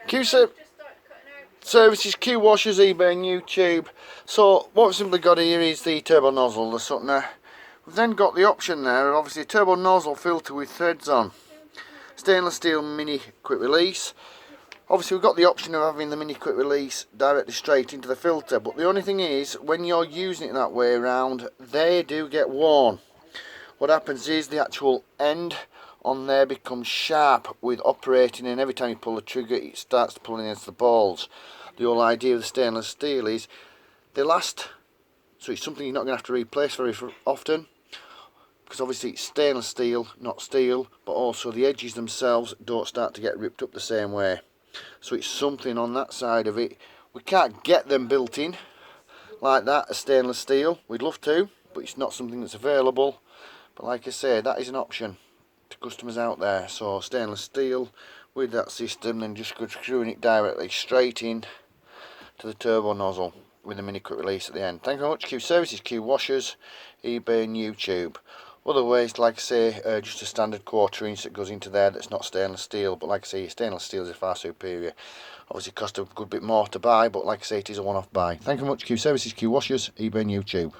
Services, Qwashers, eBay and YouTube. So what we've simply got here is the turbo nozzle, the Sutner. We've then got the option there of obviously a turbo nozzle filter with threads on. Stainless steel mini quick release. Obviously we've got the option of having the mini quick release directly straight into the filter, but the only thing is when you're using it that way around, they do get worn. What happens is the actual end on there becomes sharp with operating, and every time you pull the trigger it starts pulling against the balls. The whole idea of the stainless steel is they last, so it's something you're not going to have to replace very often, because obviously it's stainless steel, not steel, but also the edges themselves don't start to get ripped up the same way. So it's something on that side of it. We can't get them built in like that as stainless steel. We'd love to, but it's not something that's available. But like I say, that is an option to customers out there. So stainless steel with that system, then just screwing it directly straight in to the turbo nozzle with a mini quick release at the end. Thank you very much. Q Services, Qwashers, eBay and YouTube. Other ways, like I say, just a standard 1/4 inch that goes into there that's not stainless steel, but like I say, stainless steel is far superior. Obviously cost a good bit more to buy, but like I say, it is a one-off buy. Thank you very much. Q Services, Qwashers, eBay and YouTube.